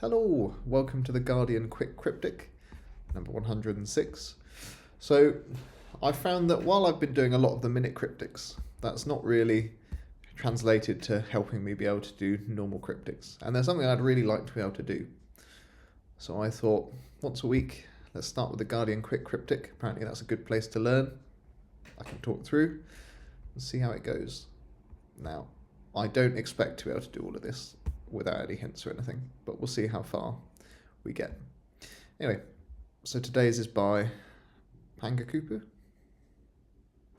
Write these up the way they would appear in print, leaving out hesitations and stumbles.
Hello, welcome to the Guardian Quick Cryptic, number 106. So, I found that while I've been doing a lot of the minute cryptics, that's not really translated to helping me be able to do normal cryptics. And there's something I'd really like to be able to do. So I thought, once a week, let's start with the Guardian Quick Cryptic. Apparently that's a good place to learn. I can talk through and see how it goes. Now, I don't expect to be able to do all of this without any hints or anything, but we'll see how far we get. Anyway, so today's is by Pangakupu.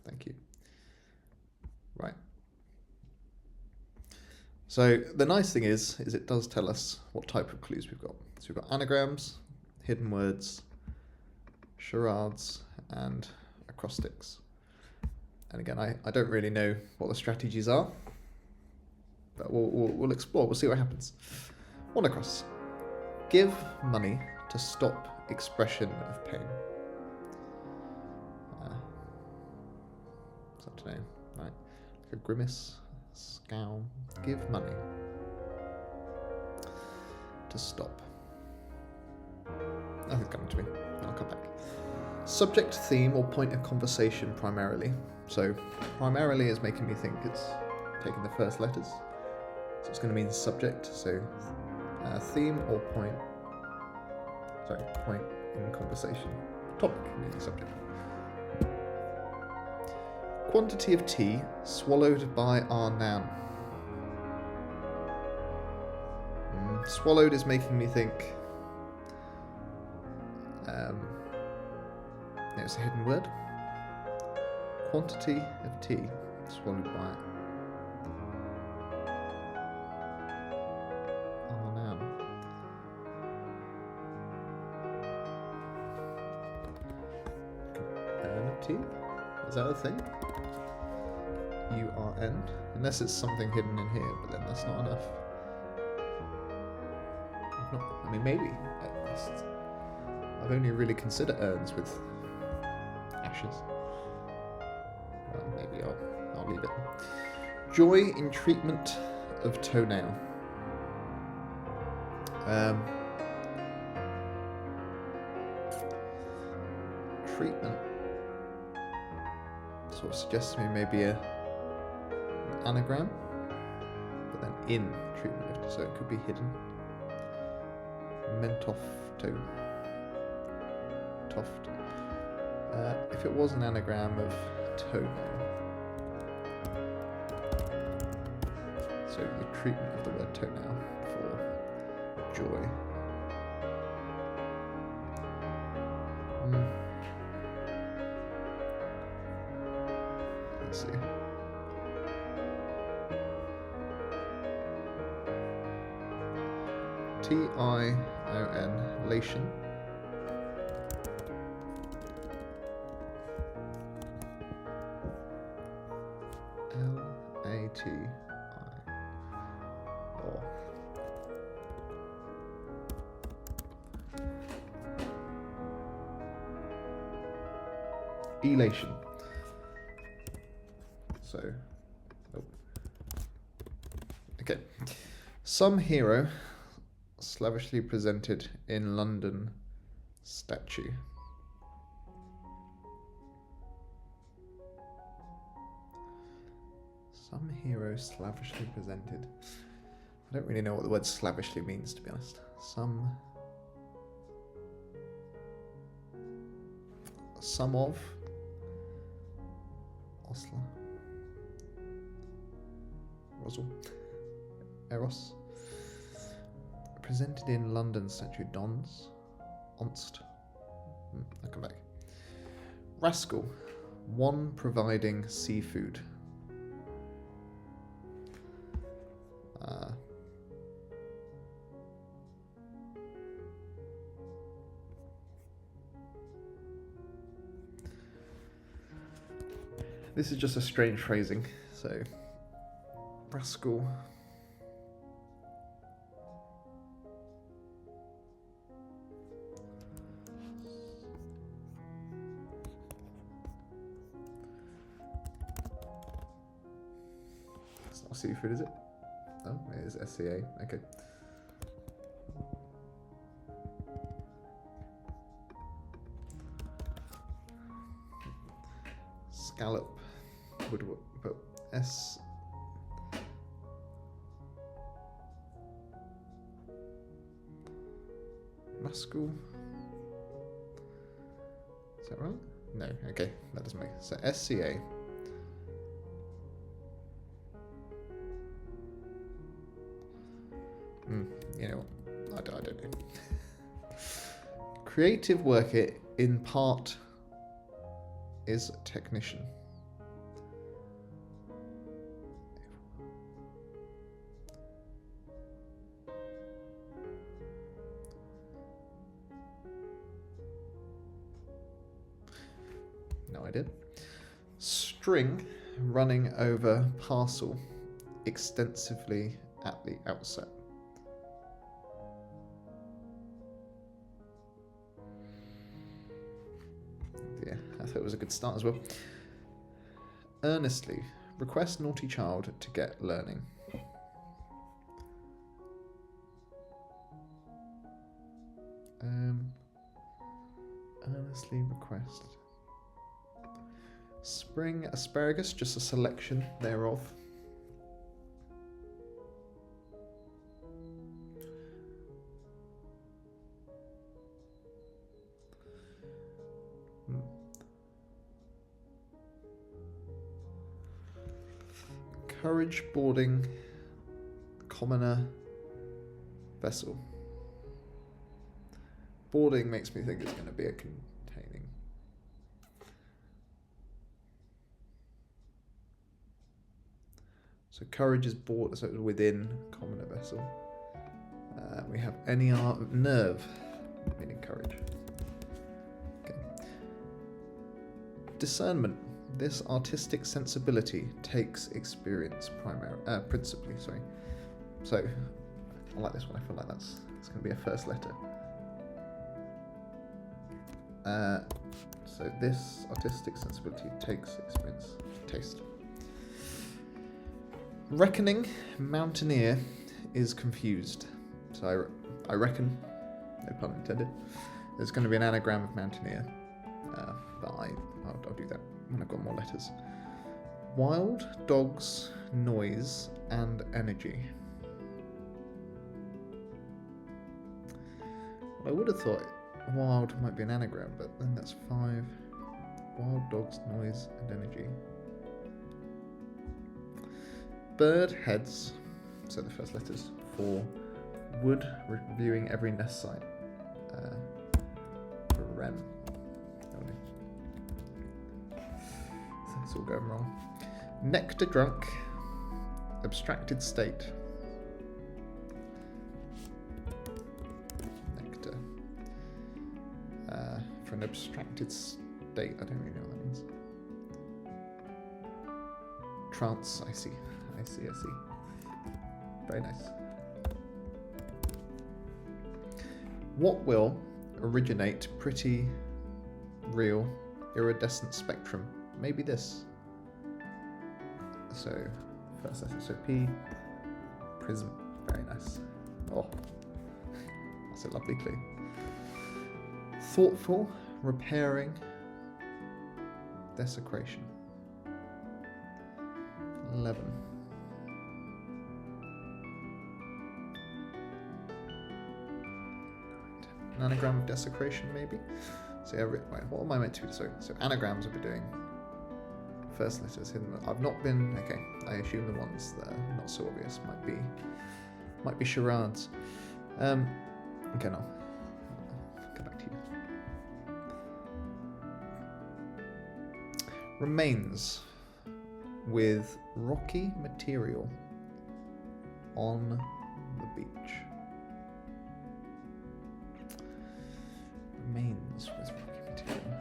Thank you. Right. So the nice thing is it does tell us what type of clues we've got. So we've got anagrams, hidden words, charades, and acrostics. And again, I don't really know what the strategies are, but we'll explore. We'll see what happens. One across. Give money to stop expression of pain. So I don't know, right? Like a grimace, scowl. Give money to stop. Nothing's coming to me. I'll come back. Subject, theme, or point of conversation primarily. So primarily is making me think it's taking the first letters. So it's going to mean subject. So theme or point. Sorry, point in conversation. Topic meaning subject. Quantity of tea swallowed by our Nan. Swallowed is making me think. It's a hidden word. Quantity of tea swallowed by our Nan. Urn of tea? Is that a thing? U-R-N? Unless it's something hidden in here, but then that's not enough. I mean, maybe. I've only really considered urns with ashes. Well, maybe I'll leave it. Joy in treatment of toenail. Treatment sort of suggests to me maybe an anagram, but then in treatment, so it could be hidden. Mentofto. Toft. If it was an anagram of toenail, so the treatment of the word toenail for joy. Let's see. T-I-O-N, lation. L-A-T-I. Oh. Elation. So, okay. Some hero slavishly presented in London statue. Some hero slavishly presented. I don't really know what the word slavishly means, to be honest. Some of Osla. Rosal. Eros. Presented in London statue. Dons. Onst. I'll come back. Rascal. One providing seafood. This is just a strange phrasing, so rascal. It's not seafood, is it? Oh, it is SCA. Okay. Scallop would put S. Muscle. Is that right? No. Okay, that doesn't make sense. So SCA. You know what? I don't know. Creative worker in part is technician. No, I did. String running over parcel extensively at the outset. Yeah, I thought it was a good start as well. Earnestly request naughty child to get learning. Earnestly request. Spring asparagus, just a selection thereof. Courage boarding commoner vessel. Boarding makes me think it's going to be a containing. So courage is board, so it's within commoner vessel. We have nerve, meaning courage. Okay. Discernment. This artistic sensibility takes experience principally. Sorry. So I like this one. I feel like it's going to be a first letter. So this artistic sensibility takes experience. Taste. Reckoning mountaineer is confused. So I reckon, no pun intended, there's going to be an anagram of mountaineer, but I'll do that when I've got more letters. Wild dogs, noise and energy. I would have thought wild might be an anagram, but then that's 5. Wild dogs, noise and energy. Bird heads, so the first letters. 4. Wood reviewing every nest site. Rem. It's all going wrong. Nectar drunk. Abstracted state. Nectar. For an abstracted state, I don't really know what that means. Trance, I see. Very nice. What will originate pretty real iridescent spectrum? Maybe this. So first letter, so P, prism, very nice. Oh, that's a lovely clue. Thoughtful, repairing, desecration. 11. An anagram of desecration, maybe? So what am I meant to do? So anagrams will be doing first letters hidden. I've not been, okay, I assume the ones that are not so obvious might be charades. Okay, no. I'll go back to you. Remains with rocky material on the beach. Remains with rocky material.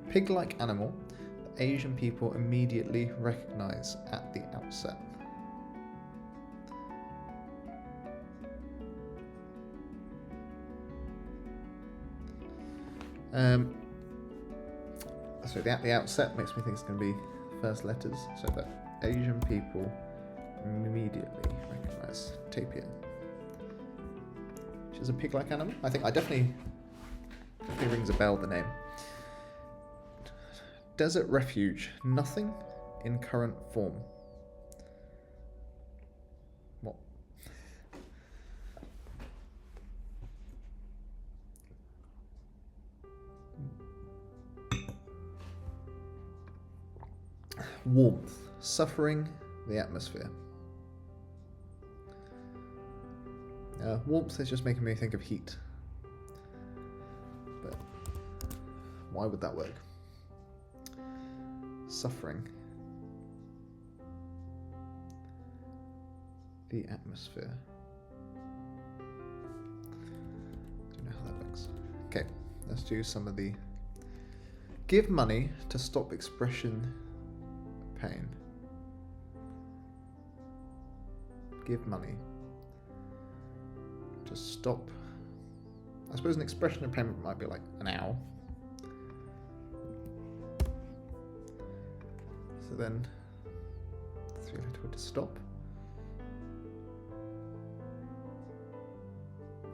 Pig-like animal that Asian people immediately recognize at the outset. So at the outset makes me think it's going to be first letters, so that Asian people immediately recognize tapir. is a pig-like animal. I think I definitely rings a bell, the name. Desert refuge. Nothing in current form. What? Warmth. Suffering the atmosphere. Warmth is just making me think of heat. But why would that work? Suffering the atmosphere. Don't know how that works. Okay, let's do some of the... Give money to stop expression pain. Give money to stop. I suppose an expression of pain might be like an ow. So then, three-letter word to stop.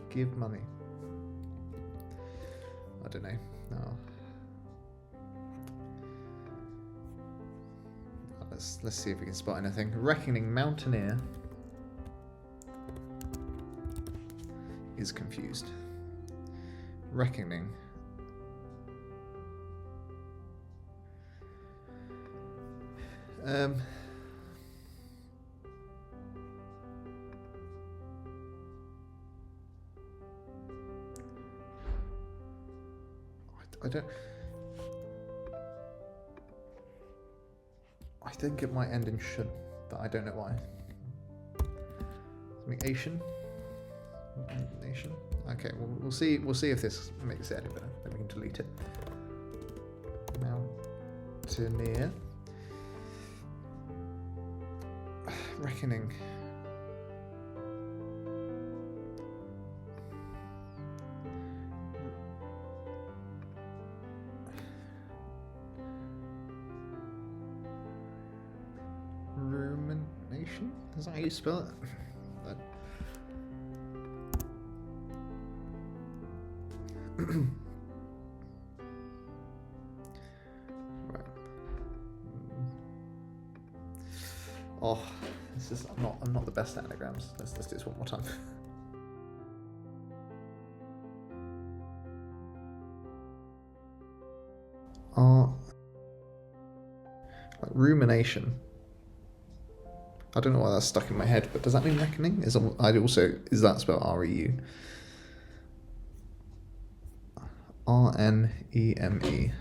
Give money. I don't know. No. Let's see if we can spot anything. Reckoning mountaineer is confused. Reckoning. I don't. I think it might end in should, but I don't know why. Something Asian. Nation. Okay, well, we'll see. We'll see if this makes it any better. Then we can delete it. Mountaineer. Reckoning. Rumination? Is that how you spell it? Right. Oh, this is I'm not the best at anagrams. Let's do this one more time. Like rumination. I don't know why that's stuck in my head, but does that mean reckoning? Is that spelled R-E-U? R-N-E-M-E.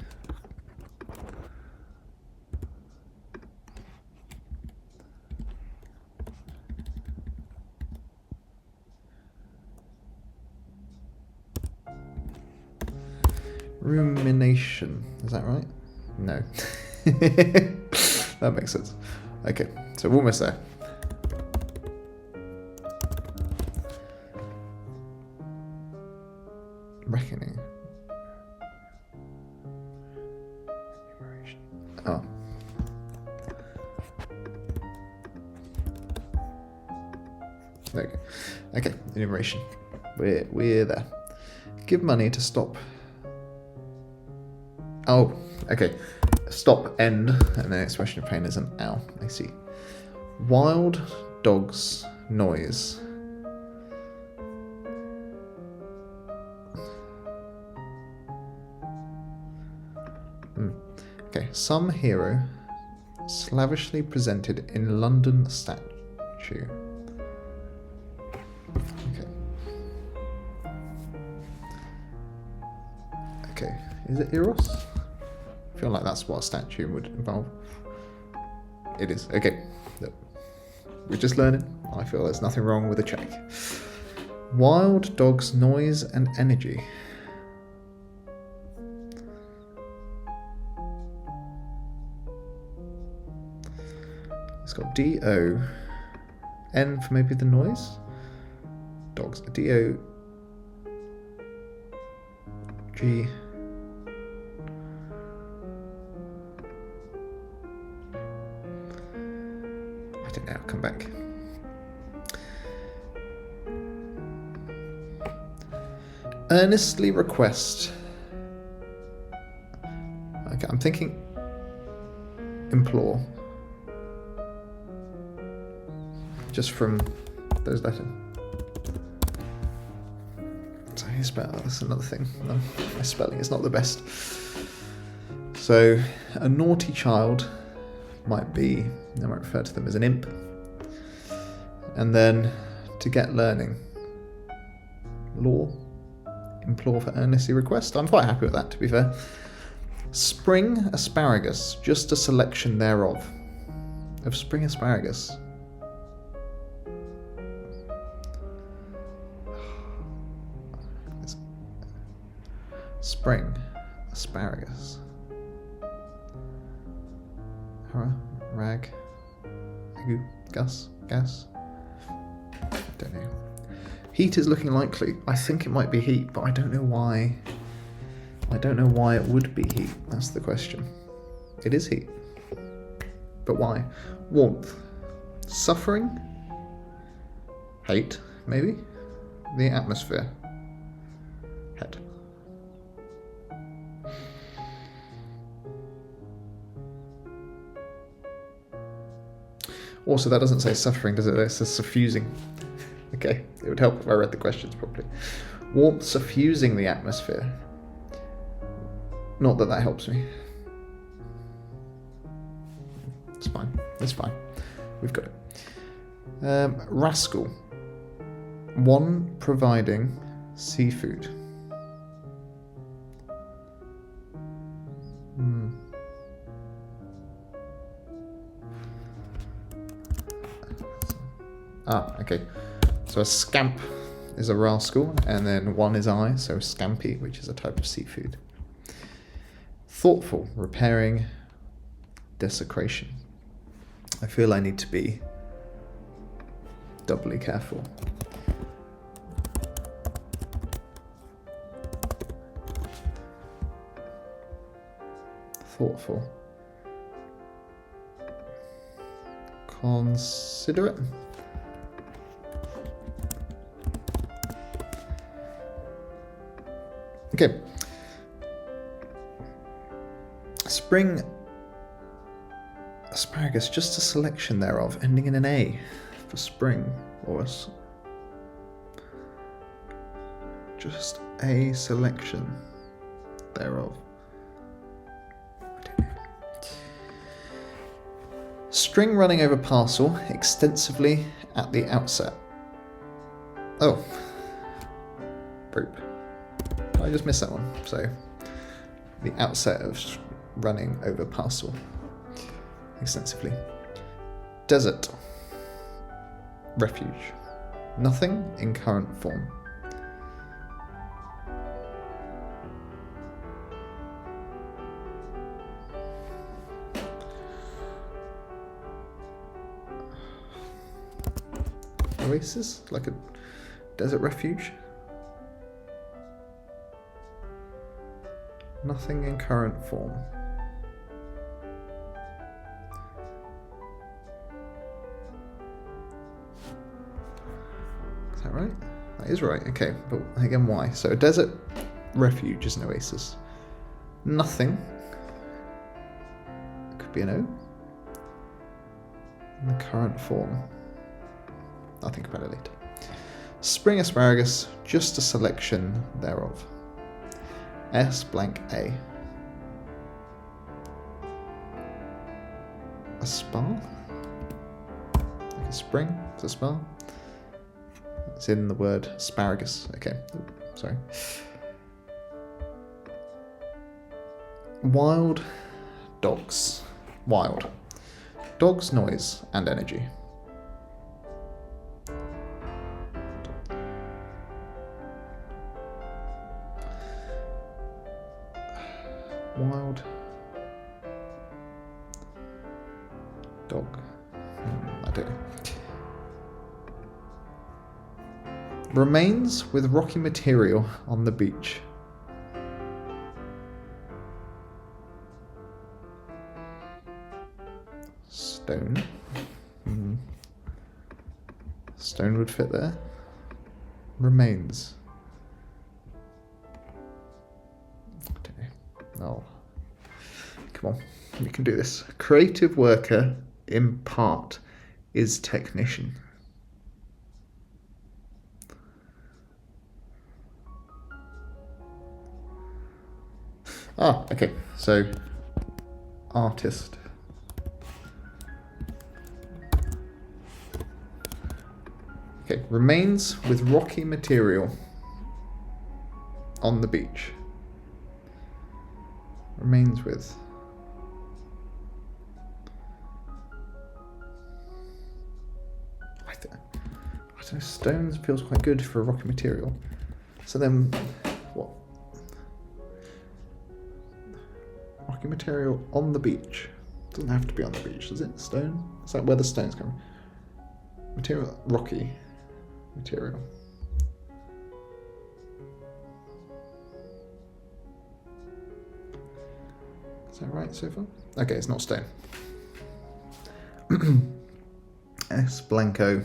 Rumination. Is that right? No. That makes sense. Okay, so we're almost there. Reckoning. Oh. There we go. Okay, enumeration. We're there. Give money to stop. Oh, okay. Stop, end, and then expression of pain is an ow. I see. Wild dog's noise. Okay, some hero slavishly presented in London statue. Okay. Okay, is it Eros? I feel like that's what a statue would involve. It is. Okay. We're just learning. I feel there's nothing wrong with a check. Wild dog's noise and energy. It's got D-O. N for maybe the noise. Dogs. D-O. G. I don't know, I'll come back. Earnestly request. Okay, I'm thinking implore. Just from those letters. So you spell, that's another thing. No, my spelling is not the best. So a naughty child might be, I might refer to them as an imp. And then to get learning. Law. Implore for earnestly request. I'm quite happy with that, to be fair. Spring asparagus, just a selection thereof. Of spring asparagus. Spring asparagus. Rag. Gus. Gas. Don't know. Heat is looking likely. I think it might be heat, but I don't know why. I don't know why it would be heat. That's the question. It is heat. But why? Warmth. Suffering? Hate, maybe? The atmosphere. Head. Also, that doesn't say suffering, does it? It says suffusing. Okay, it would help if I read the questions properly. Warmth suffusing the atmosphere. Not that that helps me. It's fine. It's fine. We've got it. Rascal. One providing seafood. Okay. So a scamp is a rascal, and then one is I, so scampi, which is a type of seafood. Thoughtful, repairing, desecration. I feel I need to be doubly careful. Thoughtful. Considerate. Okay. Spring asparagus, just a selection thereof, ending in an A for spring, or just a selection thereof. I don't know. String running over parcel extensively at the outset. Oh. Group. I just missed that one. So, the outset of running over parcel extensively. Desert. Refuge. Nothing in current form. Oasis? Like a desert refuge? Nothing in current form. Is that right? That is right. Okay, but again, why? So a desert refuge is an oasis. Nothing. Could be an O. In the current form. I'll think about it later. Spring asparagus, just a selection thereof. S blank A. A spa? Like a spring? It's a spa? It's in the word asparagus. Okay, sorry. Wild dogs. Wild. Dogs, noise, and energy. Wild dog. I don't know. Remains with rocky material on the beach. Stone. Stone would fit there. Remains. Oh, come on, we can do this. Creative worker in part is technician. Ah, okay, so artist. Okay, remains with rocky material on the beach. Remains with. I don't know, stones feels quite good for a rocky material. So then, what? Rocky material on the beach. Doesn't have to be on the beach, does it? Stone? Is that where the stones come from? Material, rocky material. Is that right so far? Okay, it's not stone. S blanco.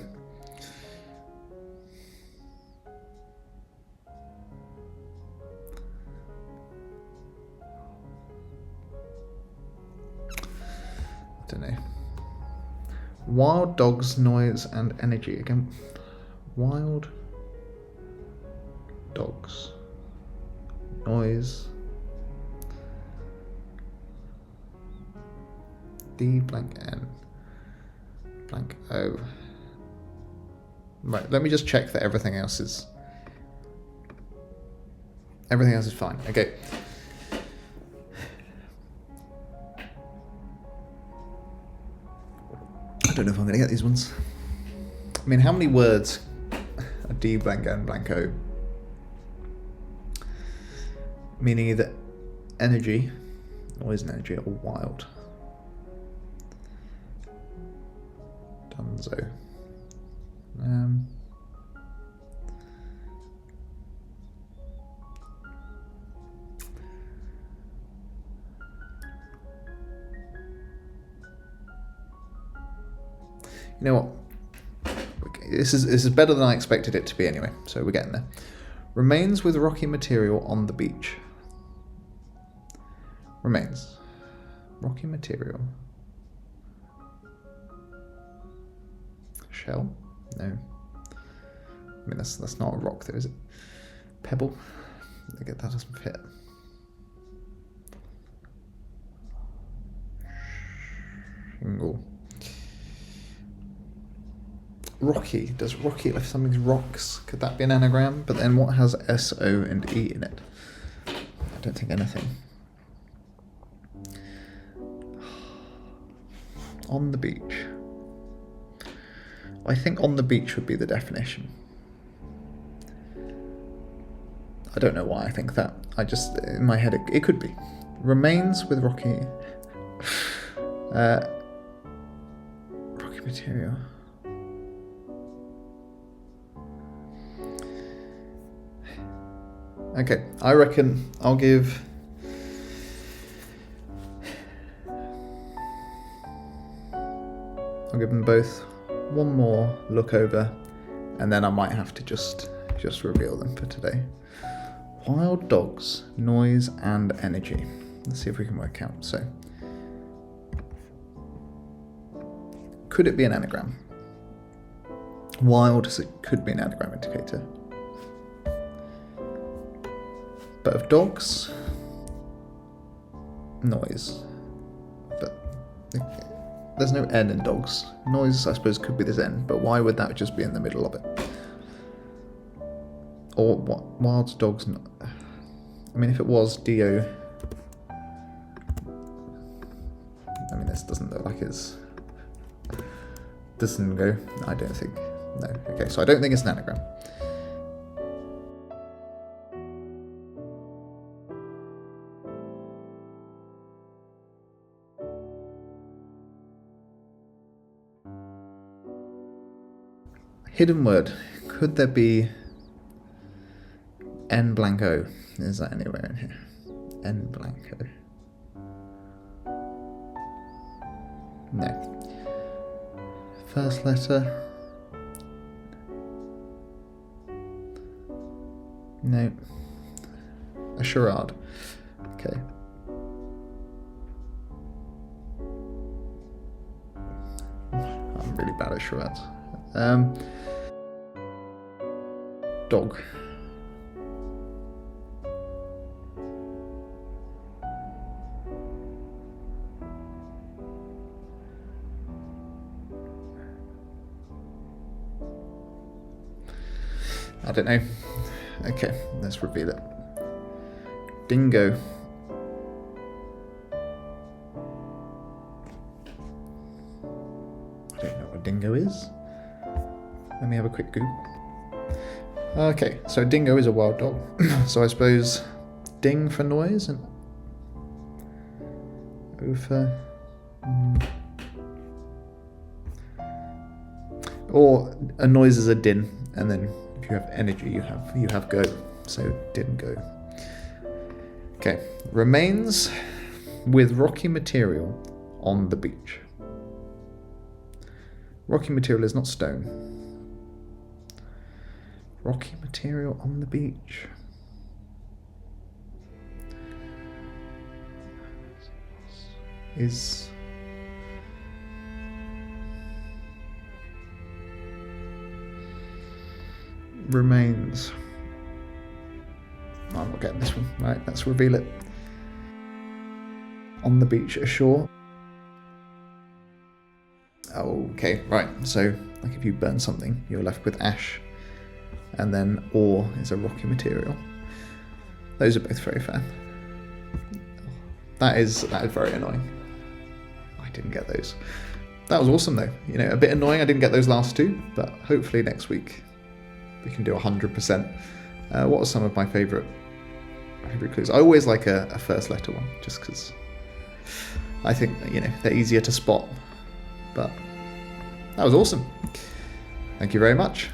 I don't know. Wild dogs, noise and energy. Again, wild dogs, noise. D blank N blank O. Right, let me just check that everything else is fine. Okay. I don't know if I'm going to get these ones. I mean, how many words are D blank N blank O? Meaning either energy, noise and energy, or wild. Dunzo. You know what? Okay, this is better than I expected it to be anyway, so we're getting there. Remains with rocky material on the beach. Remains. Rocky material. Shell? No. I mean, that's not a rock though, is it? Pebble? Okay, that doesn't fit. Shingle. Rocky. Does rocky, if something's rocks, could that be an anagram? But then what has S, O and E in it? I don't think anything. On the beach. I think on the beach would be the definition. I don't know why I think that. I just, in my head, it could be. Remains with rocky... rocky material. Okay, I reckon I'll give... I'll give them both one more look over, and then I might have to just reveal them for today. Wild dogs, noise and energy. Let's see if we can work out. So, could it be an anagram? Wild, so it could be an anagram indicator. But of dogs, noise. But there's no N in dogs. Noise, I suppose, could be this N, but why would that just be in the middle of it? Or what? Wild dogs. I mean, if it was D-O. I mean, this doesn't look like it's. Doesn't go. I don't think. No. Okay, so I don't think it's an anagram. Hidden word. Could there be N blank O? Is that anywhere in here? N blank O. No. First letter. No. A charade. Okay. really bad at charades. Dog. I don't know. Okay, let's reveal it. Dingo. I don't know what a dingo is. Let me have a quick Google. Okay, so dingo is a wild dog. So I suppose ding for noise and O for... Or a noise is a din, and then if you have energy, you have go. So din go. Okay, remains with rocky material on the beach. Rocky material is not stone. Rocky material on the beach. Is... remains. I'm not getting this one. Right, let's reveal it. On the beach, ashore. Okay, right. So, like if you burn something, you're left with ash. And then ore is a rocky material. Those are both very fair. That is very annoying. I didn't get those. That was awesome though. You know, a bit annoying I didn't get those last two, but hopefully next week we can do 100%. What are some of my favourite clues? I always like a first letter one, just because I think, you know, they're easier to spot. But that was awesome. Thank you very much.